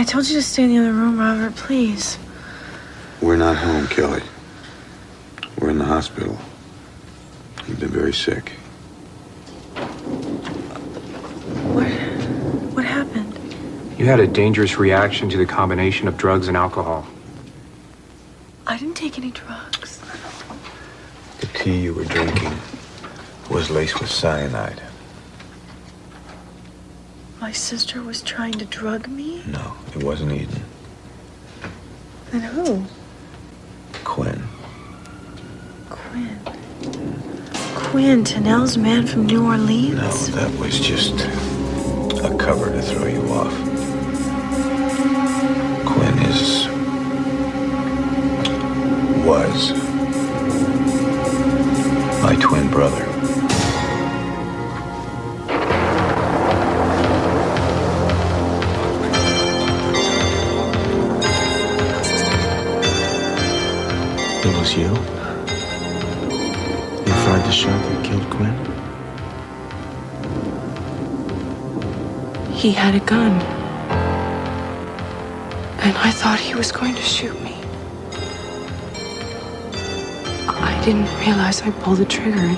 I told you to stay in the other room, Robert, please. We're not home, Kelly. We're in the hospital. You've been very sick. What happened? You had a dangerous reaction to the combination of drugs and alcohol. I didn't take any drugs. The tea you were drinking was laced with cyanide. My sister was trying to drug me? No, it wasn't Eden. Then who? Quinn. Quinn. Quinn, Tennell's man from New Orleans? No, that was just a cover to throw you off. Quinn was my twin brother. It was you? You fired the shot that killed Quinn? He had a gun. And I thought he was going to shoot me. I didn't realize I pulled the trigger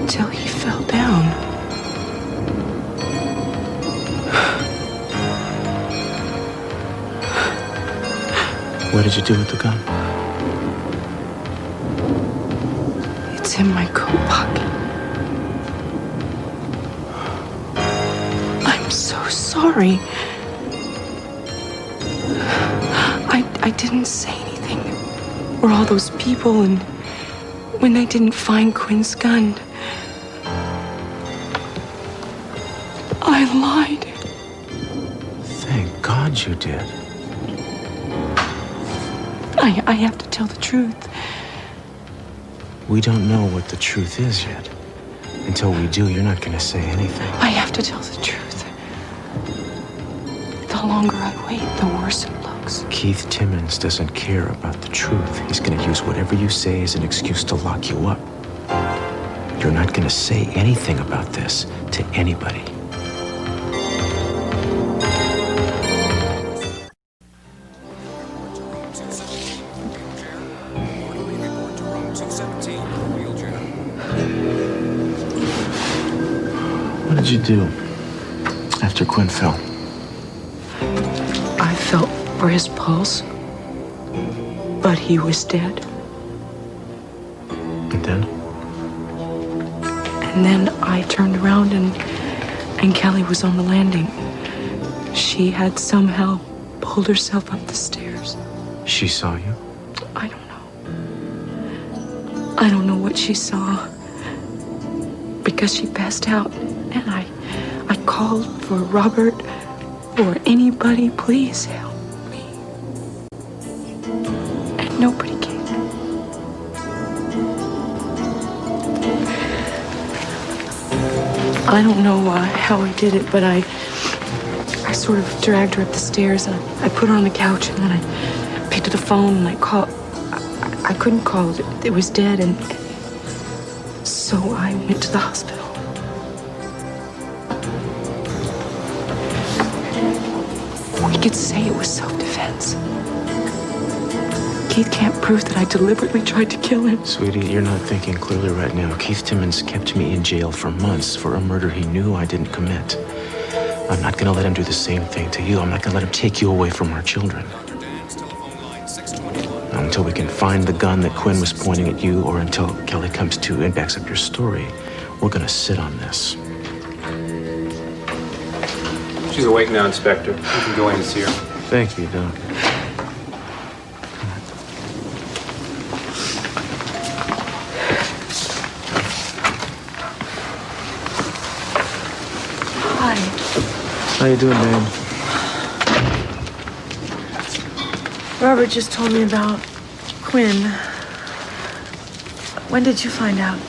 until he fell down. What did you do with the gun? It's in my coat pocket. I'm so sorry. I didn't say anything. Or all those people, and when they didn't find Quinn's gun, I lied. Thank God you did. I have to tell the truth. We don't know what the truth is yet. Until we do, you're not gonna say anything. I have to tell the truth. The longer I wait, the worse it looks. Keith Timmons doesn't care about the truth. He's gonna use whatever you say as an excuse to lock you up. You're not gonna say anything about this to anybody. What did you do after Quinn fell? I felt for his pulse, but he was dead. And then? And then I turned around and Kelly was on the landing. She had somehow pulled herself up the stairs. She saw you? I don't know. I don't know what she saw. Because she passed out. And I called for Robert or anybody, please help me. And nobody came. I don't know how I did it, but I sort of dragged her up the stairs. And I put her on the couch, and then I picked up the phone and I called. I couldn't call it. It was dead, and so I went to the hospital. We could say it was self-defense. Keith can't prove that I deliberately tried to kill him. Sweetie, you're not thinking clearly right now. Keith Timmons kept me in jail for months for a murder he knew I didn't commit. I'm not gonna let him do the same thing to you. I'm not gonna let him take you away from our children. Until we can find the gun that Quinn was pointing at you, or until Kelly comes to and backs up your story, we're gonna sit on this. She's awake now, Inspector. You can go in and see her. Thank you, Doc. Hi. How you doing, babe? Robert just told me about Quinn. When did you find out?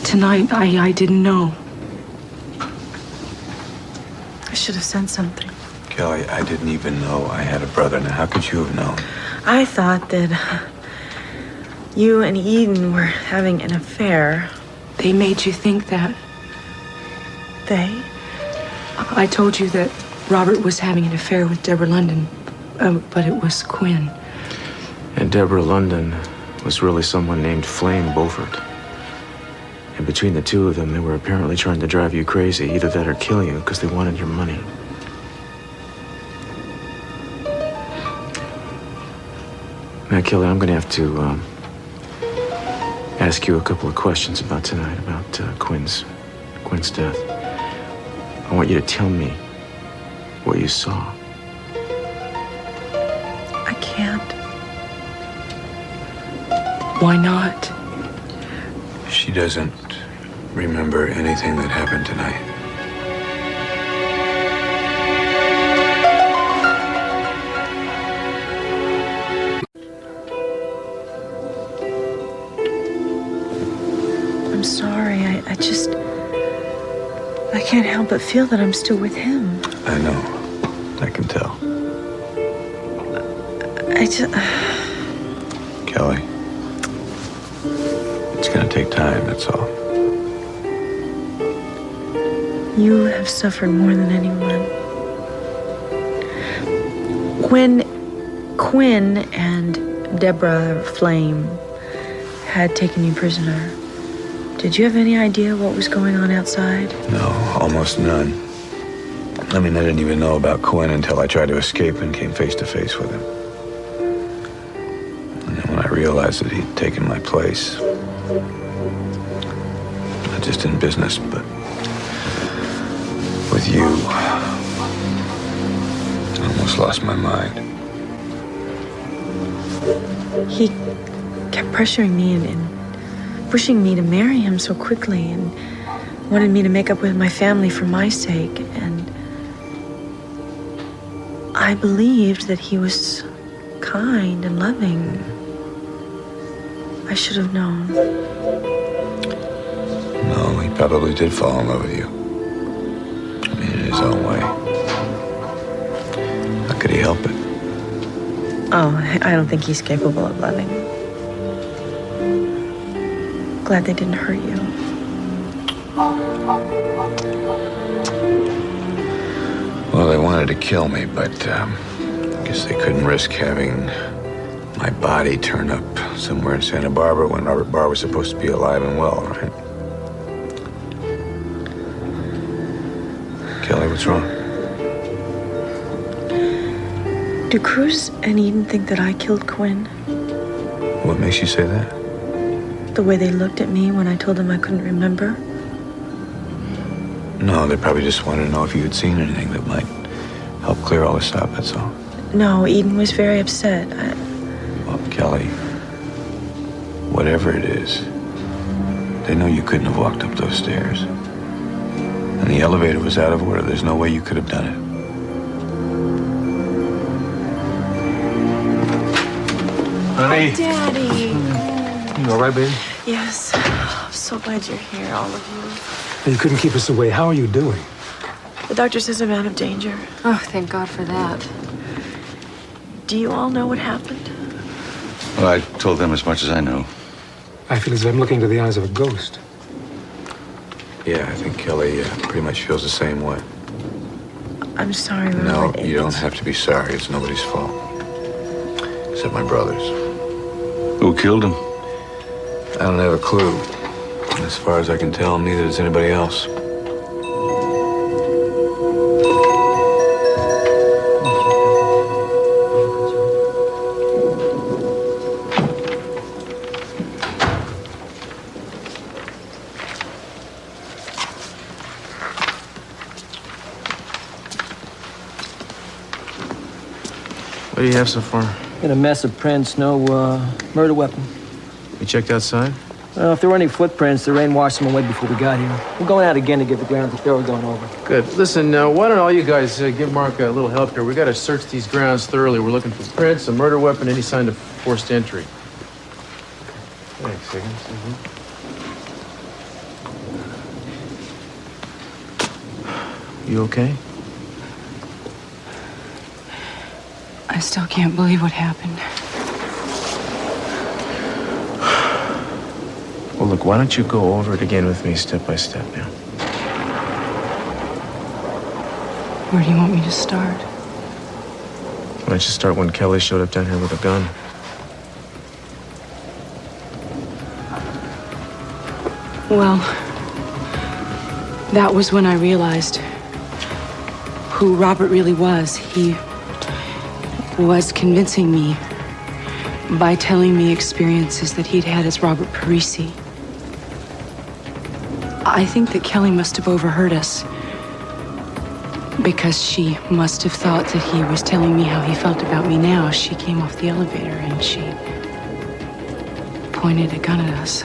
Tonight, I didn't know. I should have sent something. Kelly, I didn't even know I had a brother. Now, how could you have known? I thought that you and Eden were having an affair. They made you think that. They? I told you that Robert was having an affair with Deborah London, but it was Quinn. And Deborah London was really someone named Flame Beaufort. And between the two of them, they were apparently trying to drive you crazy, either that or kill you, because they wanted your money. Now, Kelly, I'm going to have to ask you a couple of questions about tonight, about Quinn's death. I want you to tell me what you saw. I can't. Why not? She doesn't remember anything that happened tonight. I'm sorry. I can't help but feel that I'm still with him. I know. I can tell. Kelly, it's gonna take time, that's all. You have suffered more than anyone. When Quinn and Deborah Flame had taken you prisoner, did you have any idea what was going on outside? No, almost none. I mean, I didn't even know about Quinn until I tried to escape and came face to face with him. And then when I realized that he'd taken my place, not just in business, but with you, I almost lost my mind. He kept pressuring me and pushing me to marry him so quickly and wanted me to make up with my family for my sake. And I believed that he was kind and loving. I should have known. No, he probably did fall in love with you. I mean, in his own way. How could he help it? Oh, I don't think he's capable of loving. Glad they didn't hurt you. Well, they wanted to kill me, but I guess they couldn't risk having my body turn up somewhere in Santa Barbara when Robert Barr was supposed to be alive and well, right? Kelly, what's wrong? Do Cruz and Eden think that I killed Quinn? What makes you say that? The way they looked at me when I told them I couldn't remember? No, they probably just wanted to know if you had seen anything that might help clear all this up, that's all. No, Eden was very upset. Well, Kelly, whatever it is, they know you couldn't have walked up those stairs. And the elevator was out of order. There's no way you could have done it. Honey. Daddy. You all right, baby? Yes. I'm so glad you're here, all of you. You couldn't keep us away. How are you doing? The doctor says I'm out of danger. Oh, thank God for that. Do you all know what happened? Well, I told them as much as I know. I feel as if I'm looking into the eyes of a ghost. Yeah, I think Kelly pretty much feels the same way. I'm sorry, Robert. No, you don't have to be sorry. It's nobody's fault. Except my brother's. Who killed him? I don't have a clue. As far as I can tell, neither does anybody else. What do you have so far? Got a mess of prints, no murder weapon. You checked outside? Well, if there were any footprints, the rain washed them away before we got here. We're going out again to get the ground that they were going over. Good. Listen, why don't all you guys give Mark a little help here? We got to search these grounds thoroughly. We're looking for prints, a murder weapon, any sign of forced entry. Thanks, Higgins. You okay? I still can't believe what happened. Well, look, why don't you go over it again with me step by step now? Where do you want me to start? Why don't you start when Kelly showed up down here with a gun? Well, that was when I realized who Robert really was. He was convincing me by telling me experiences that he'd had as Robert Parisi. I think that Kelly must have overheard us because she must have thought that he was telling me how he felt about me now. She came off the elevator and she pointed a gun at us.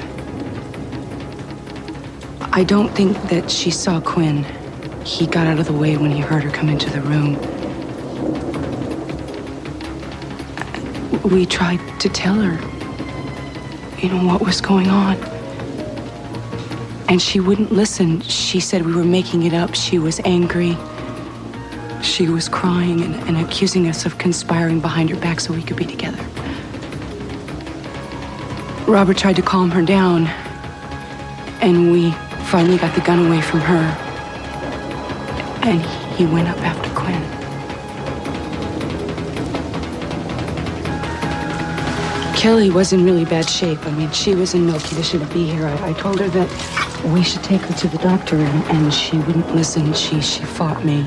I don't think that she saw Quinn. He got out of the way when he heard her come into the room. We tried to tell her, what was going on. And she wouldn't listen. She said we were making it up. She was angry. She was crying and accusing us of conspiring behind her back so we could be together. Robert tried to calm her down, and we finally got the gun away from her. And he went up after Quinn. Kelly was in really bad shape. She was in no condition to be here. I told her that we should take her to the doctor, and she wouldn't listen. She fought me.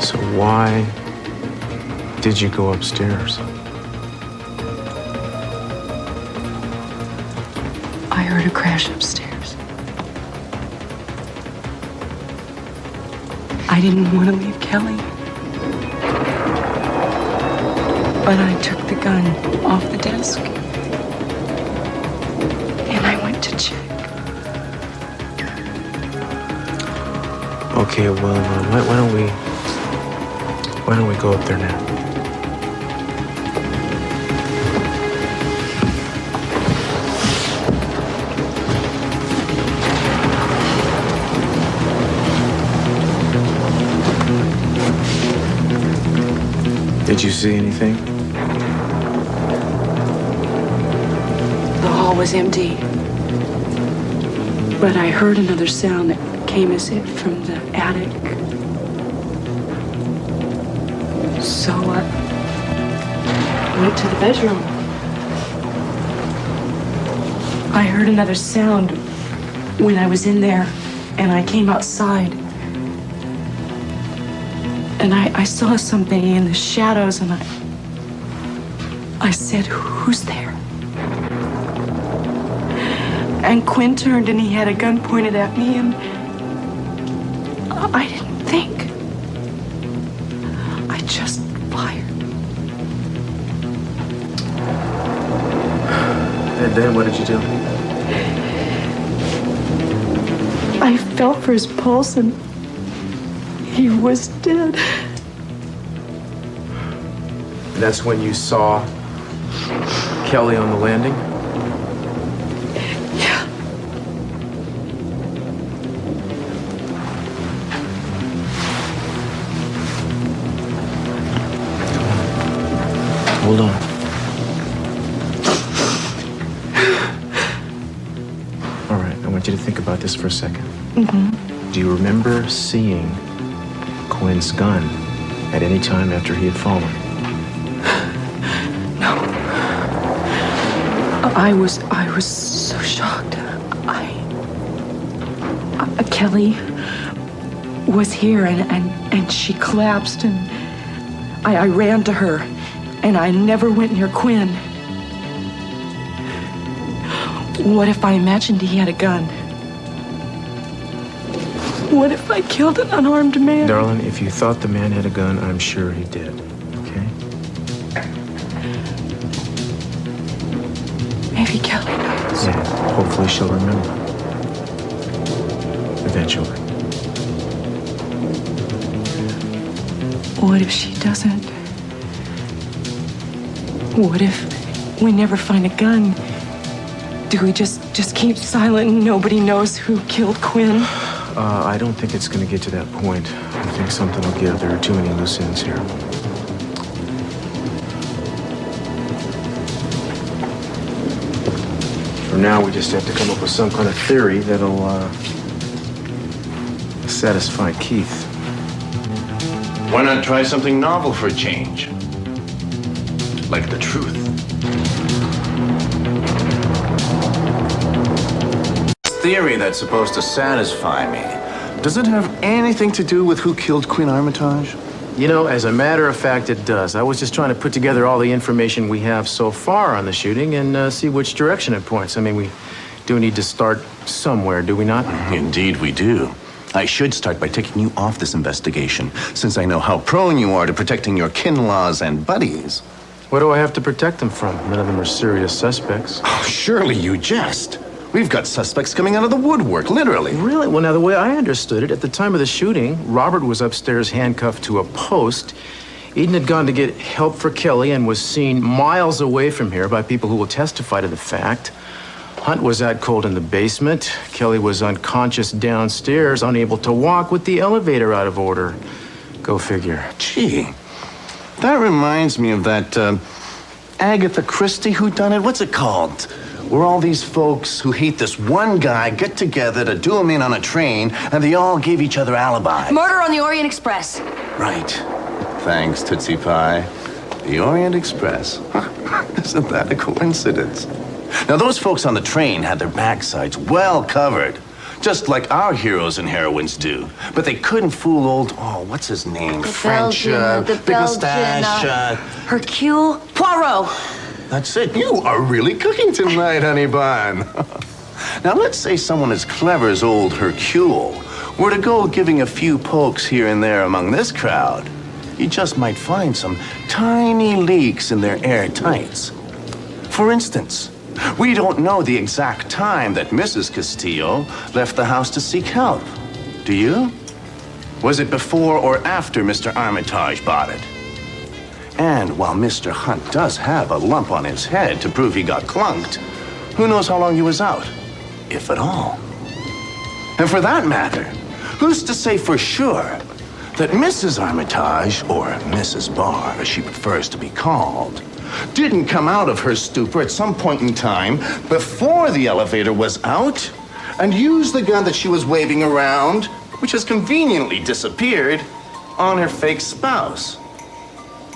So why did you go upstairs? I heard a crash upstairs. I didn't want to leave Kelly. But I took the gun off the desk. And I went to check. Okay, well, why don't we go up there now? Did you see anything? The hall was empty. But I heard another sound that came as if from the attic. So I went to the bedroom. I heard another sound when I was in there, and I came outside. And I saw something in the shadows, and I said, "Who's there?" And Quinn turned, and he had a gun pointed at me, and I didn't think. I just fired. And then what did you do? I felt for his pulse, and he was dead. That's when you saw Kelly on the landing? Yeah. Hold on. All right, I want you to think about this for a second. Do you remember seeing Quinn's gun at any time after he had fallen? No. I was so shocked. Kelly was here, and she collapsed, and I ran to her, and I never went near Quinn. What if I imagined he had a gun? What if I killed an unarmed man? Darling, if you thought the man had a gun, I'm sure he did, okay? Maybe Kelly knows. Yeah, hopefully she'll remember. Eventually. What if she doesn't? What if we never find a gun? Do we just keep silent and nobody knows who killed Quinn? I don't think it's going to get to that point. I think something will give. There are too many loose ends here. For now, we just have to come up with some kind of theory that'll satisfy Keith. Why not try something novel for a change? Like the truth. Theory that's supposed to satisfy me. Does it have anything to do with who killed Quinn Armitage? You know, as a matter of fact, it does. I was just trying to put together all the information we have so far on the shooting and see which direction it points. I mean, we do need to start somewhere, do we not? Indeed we do. I should start by taking you off this investigation, since I know how prone you are to protecting your kin-laws and buddies. What do I have to protect them from? None of them are serious suspects. Oh, surely you jest. We've got suspects coming out of the woodwork, literally. Really? Well, now, the way I understood it, at the time of the shooting, Robert was upstairs handcuffed to a post. Eden had gone to get help for Kelly and was seen miles away from here by people who will testify to the fact. Hunt was out cold in the basement. Kelly was unconscious downstairs, unable to walk with the elevator out of order. Go figure. Gee, that reminds me of that Agatha Christie whodunit. What's it called? Where all these folks who hate this one guy get together to do him in on a train, and they all gave each other alibis. Murder on the Orient Express. Right. Thanks, Tootsie Pie. The Orient Express. Isn't that a coincidence? Now, those folks on the train had their backsides well covered, just like our heroes and heroines do. But they couldn't fool old, what's his name? French, big mustache. Hercule Poirot. That's it. You are really cooking tonight, honey bun. Now, let's say someone as clever as old Hercule were to go giving a few pokes here and there among this crowd. You just might find some tiny leaks in their airtights. For instance, we don't know the exact time that Mrs. Castillo left the house to seek help. Do you? Was it before or after Mr. Armitage bought it? And while Mr. Hunt does have a lump on his head to prove he got clunked, who knows how long he was out, if at all? And for that matter, who's to say for sure that Mrs. Armitage, or Mrs. Barr, as she prefers to be called, didn't come out of her stupor at some point in time before the elevator was out and use the gun that she was waving around, which has conveniently disappeared, on her fake spouse.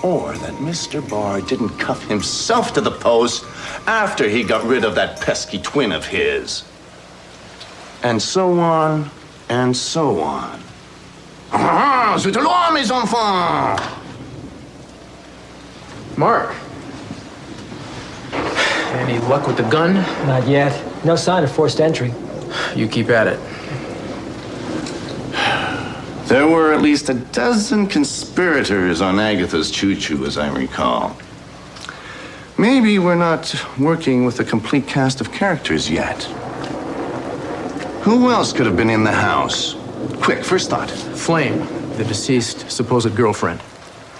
Or that Mr. Barr didn't cuff himself to the post after he got rid of that pesky twin of his. And so on, and so on. Ah, c'est loin, mes enfants! Mark. Any luck with the gun? Not yet. No sign of forced entry. You keep at it. There were at least a dozen conspirators on Agatha's choo-choo, as I recall. Maybe we're not working with a complete cast of characters yet. Who else could have been in the house? Quick, first thought. Flame, the deceased supposed girlfriend.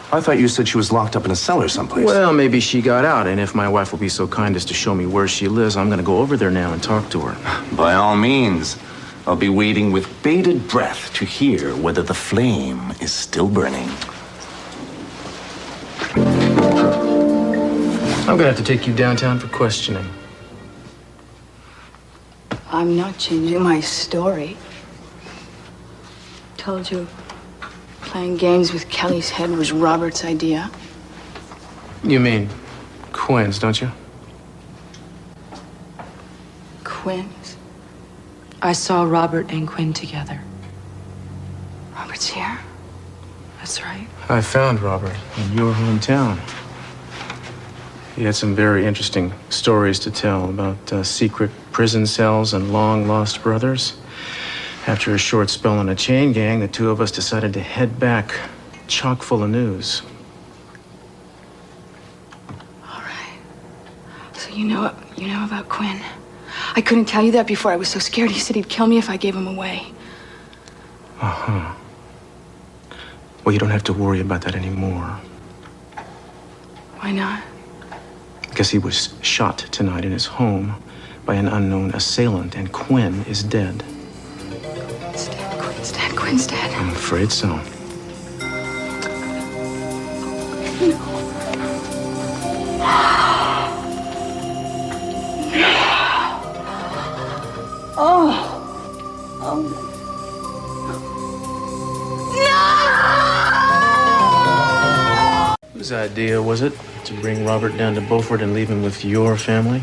I thought you said she was locked up in a cellar someplace. Well, maybe she got out, and if my wife will be so kind as to show me where she lives, I'm gonna go over there now and talk to her. By all means. I'll be waiting with bated breath to hear whether the flame is still burning. I'm gonna have to take you downtown for questioning. I'm not changing my story. Told you, playing games with Kelly's head was Robert's idea. You mean Quinn's, don't you? Quinn's? I saw Robert and Quinn together. Robert's here? That's right. I found Robert in your hometown. He had some very interesting stories to tell about secret prison cells and long-lost brothers. After a short spell in a chain gang, the two of us decided to head back, chock full of news. All right. So you know about Quinn. I couldn't tell you that before. I was so scared. He said he'd kill me if I gave him away. Uh-huh. Well, you don't have to worry about that anymore. Why not? Because he was shot tonight in his home by an unknown assailant, and Quinn is dead. Quinn's dead. Quinn's dead. Quinn's dead. I'm afraid so. Whose idea was it to bring Robert down to Beaufort and leave him with your family?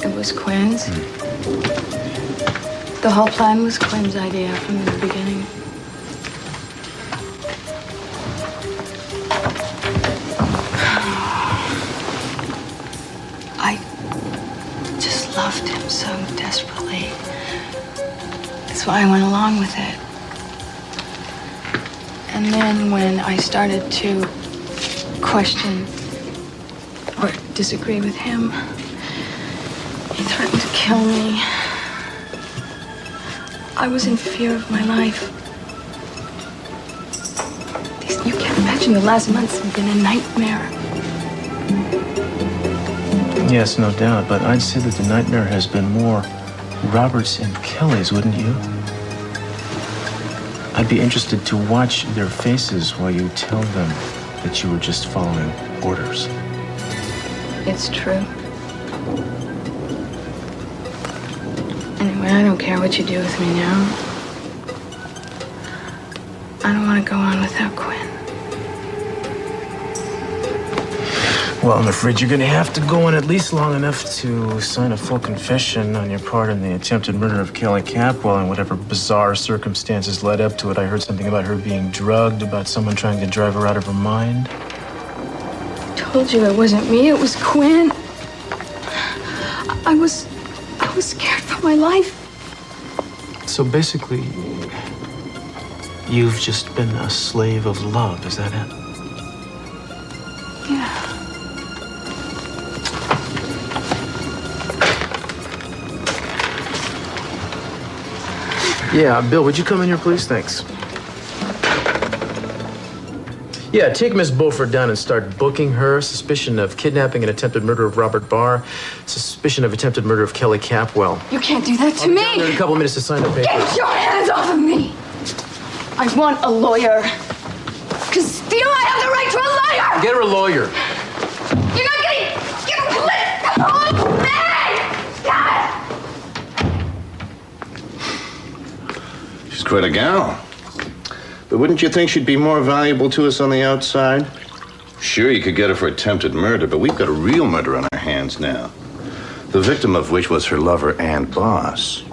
It was Quinn's. The whole plan was Quinn's idea from the beginning. I just loved him so desperately. That's why I went along with it. And then when I started to question or disagree with him, he threatened to kill me. I was in fear of my life. You can't imagine the last months have been a nightmare. Yes, no doubt, but I'd say that the nightmare has been more Robert's and Kelly's, wouldn't you? I'd be interested to watch their faces while you tell them that you were just following orders. It's true. Anyway, I don't care what you do with me now. I don't want to go on without Quinn. Well, I'm afraid you're going to have to go on at least long enough to sign a full confession on your part in the attempted murder of Kelly Capwell and whatever bizarre circumstances led up to it. I heard something about her being drugged, about someone trying to drive her out of her mind. I told you it wasn't me, it was Quinn. I was scared for my life. So basically, you've just been a slave of love, is that it? Yeah. Yeah, Bill, would you come in here, please? Thanks. Yeah, take Miss Beaufort down and start booking her. Suspicion of kidnapping and attempted murder of Robert Barr. Suspicion of attempted murder of Kelly Capwell. You can't do that to I'll be me. down there in a couple minutes to sign the papers. Get your hands off of me. I want a lawyer. Because you know I have the right to a lawyer. Get her a lawyer. You're not getting... You let go of me! God! She's quite a gal. But wouldn't you think she'd be more valuable to us on the outside? Sure, you could get her for attempted murder, but we've got a real murder on our hands now. The victim of which was her lover and boss.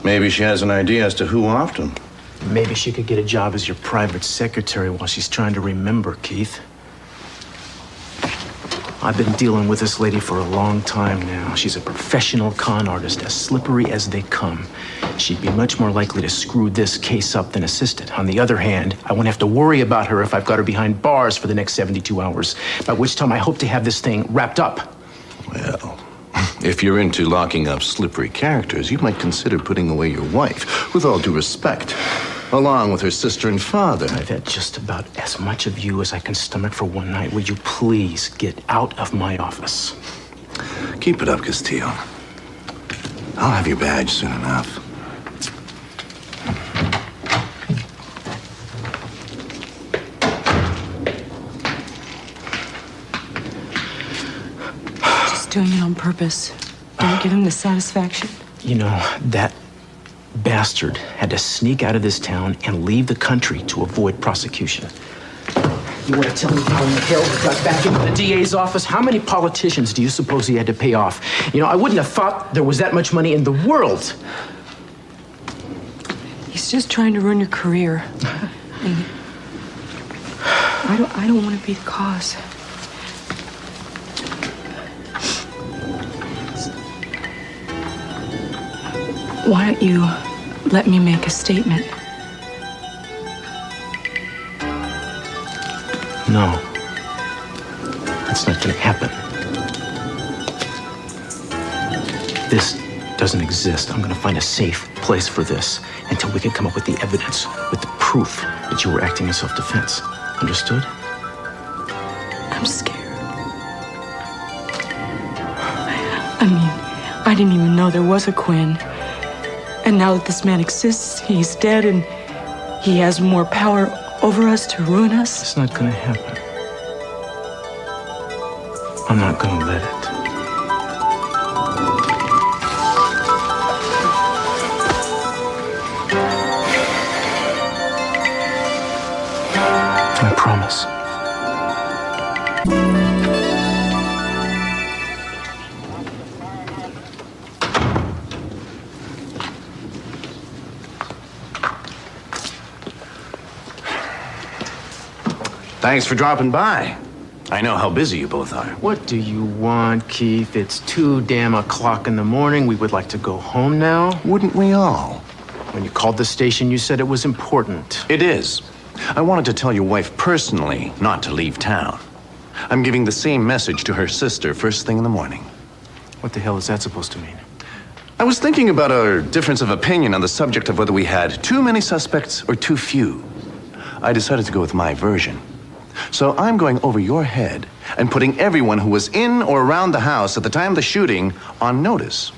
Maybe she has an idea as to who offed him. Maybe she could get a job as your private secretary while she's trying to remember, Keith. I've been dealing with this lady for a long time now. She's a professional con artist, as slippery as they come. She'd be much more likely to screw this case up than assist it. On the other hand, I won't have to worry about her if I've got her behind bars for the next 72 hours, by which time I hope to have this thing wrapped up. Well, if you're into locking up slippery characters, you might consider putting away your wife, with all due respect, along with her sister and father. I've had just about as much of you as I can stomach for one night. Would you please get out of my office? Keep it up, Castillo. I'll have your badge soon enough. Just doing it on purpose. Don't give him the satisfaction. You know, that bastard had to sneak out of this town and leave the country to avoid prosecution. You want to tell me how in the hell he got back into the DA's office? How many politicians do you suppose he had to pay off? You know, I wouldn't have thought there was that much money in the world. He's just trying to ruin your career. And I don't want to be the cause. Why don't you let me make a statement? No. That's not going to happen. This doesn't exist. I'm going to find a safe place for this until we can come up with the evidence, with the proof that you were acting in self-defense. Understood? I'm scared. I mean, I didn't even know there was a Quinn. And now that this man exists, he's dead and he has more power over us to ruin us. It's not going to happen. I'm not going to let it. I promise. Thanks for dropping by. I know how busy you both are. What do you want, Keith? It's too damn o'clock in the morning. We would like to go home now. Wouldn't we all? When you called the station, you said it was important. It is. I wanted to tell your wife personally not to leave town. I'm giving the same message to her sister first thing in the morning. What the hell is that supposed to mean? I was thinking about our difference of opinion on the subject of whether we had too many suspects or too few. I decided to go with my version. So I'm going over your head and putting everyone who was in or around the house at the time of the shooting on notice.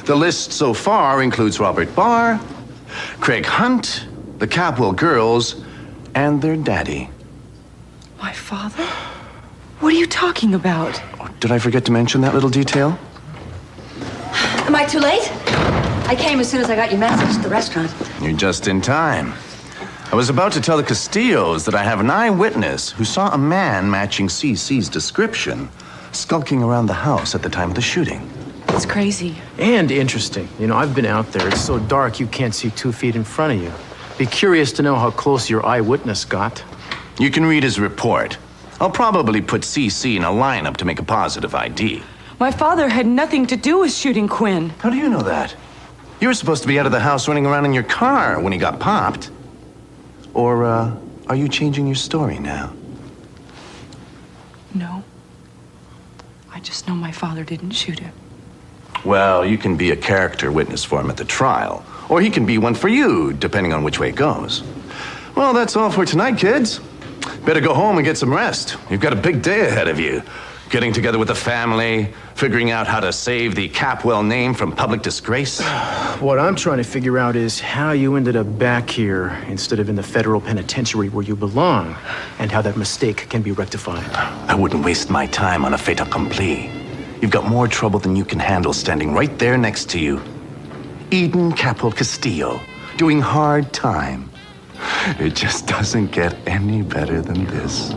The list so far includes Robert Barr, Craig Hunt, the Capwell girls, and their daddy. My father? What are you talking about? Did I forget to mention that little detail? Am I too late? I came as soon as I got your message at the restaurant. You're just in time. I was about to tell the Castillos that I have an eyewitness who saw a man matching CC's description skulking around the house at the time of the shooting. It's crazy. And interesting. You know, I've been out there. It's so dark you can't see 2 feet in front of you. Be curious to know how close your eyewitness got. You can read his report. I'll probably put CC in a lineup to make a positive ID. My father had nothing to do with shooting Quinn. How do you know that? You were supposed to be out of the house running around in your car when he got popped. Or, are you changing your story now? No. I just know my father didn't shoot him. Well, you can be a character witness for him at the trial. Or he can be one for you, depending on which way it goes. Well, that's all for tonight, kids. Better go home and get some rest. You've got a big day ahead of you. Getting together with the family, figuring out how to save the Capwell name from public disgrace. What I'm trying to figure out is how you ended up back here instead of in the federal penitentiary where you belong, and how that mistake can be rectified. I wouldn't waste my time on a fait accompli. You've got more trouble than you can handle standing right there next to you. Eden Capwell Castillo, doing hard time. It just doesn't get any better than this.